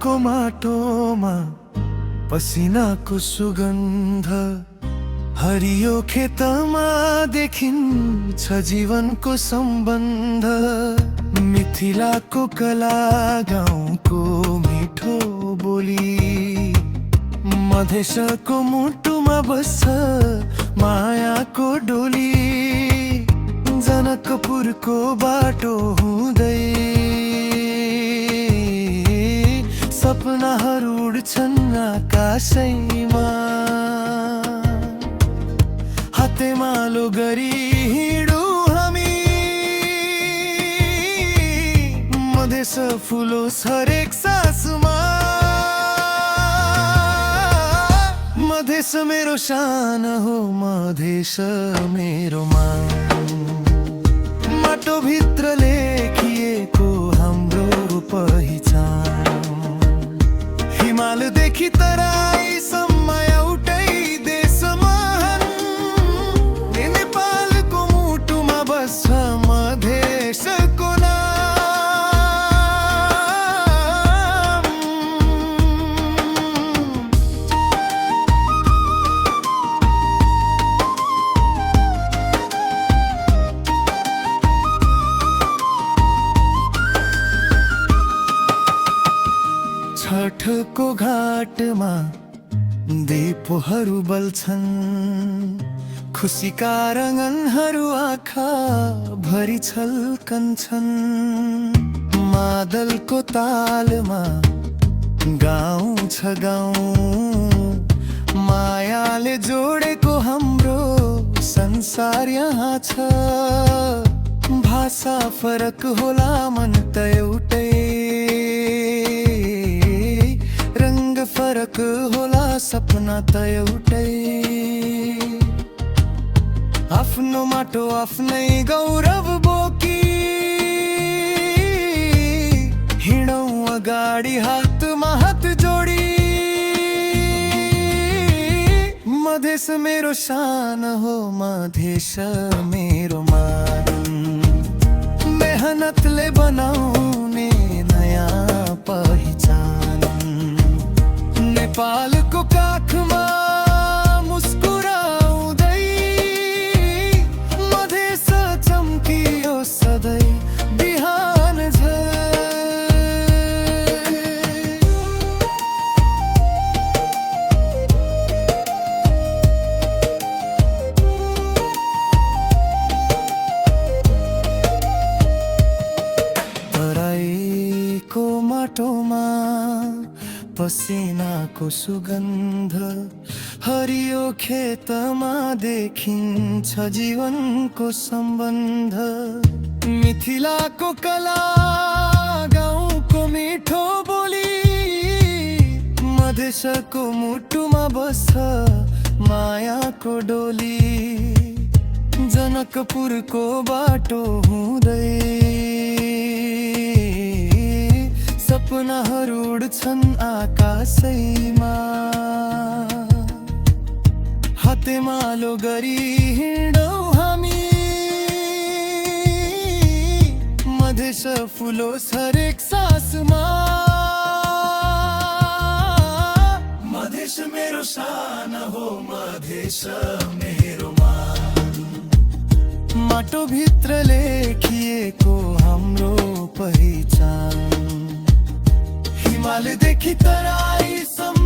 को माटोमा पसिनाको सुगन्ध, हरियो खेतमा देखिन्छ जीवनको सम्बन्ध। मिथिलाको कला गाउँको मिठो बोली, मधेसको मुटुमा बस्छ मायाको डोली। जनकपुरको बाटो हुँदै सपनाहरू उड्छन् आकाशैमा। हातेमालो गरी हिँडौँ हामी, मधेस फुलोस् हरेक सासमा। मधेस मेरो शान हो, मधेस मेरो मान। माटो भित्र लेखिएको हाम्रो पहिचान। हिमालदेखि तराईसम्म एउटै देश महान। नेपालको मुटुमा बस्छ मधेसको नाम। छठको घाटमा दीपहरू बल्छन्, खुसीका रङ्गनहरू आँखा भरि छल्कन्छन्। मादलको तालमा गाउँछ गाउँ, मायाले जोडेको हाम्रो संसार यहाँ छ। भाषा फरक होला मन त एउटै, फरक होला सपना त एउटै। आफ्नो माटो आफ्नै गौरव बोकी, हिँडौँ अगाडि हातमा हात जोडी। मधेस मेरो शान हो, मधेस मेरो मान। मेहनतले बनाउने नयाँ पहिचान। नेपालको काखमा मुस्कुराउँदै मधेस चम्कियो सधैँ बिहान झै। तराईको माटोमा पसिनाको सुगन्ध, हरियो खेतमा देखिन्छ जीवनको सम्बन्ध। मिथिलाको कला गाउँको मिठो बोली, मधेसको मुटुमा बस्छ मायाको डोली। जनकपुरको बाटो हुँदै सपनाहरू उड्छन् आकाशैमा। हातेमालो गरी हिँडौँ हामी, मधेस फुलोस् हरेक सासमा। मधेस मेरो शान हो, मधेस मेरो मान। माटो भित्र लेखिएको हाम्रो पहिचान। हिमालदेखि तराईसम्म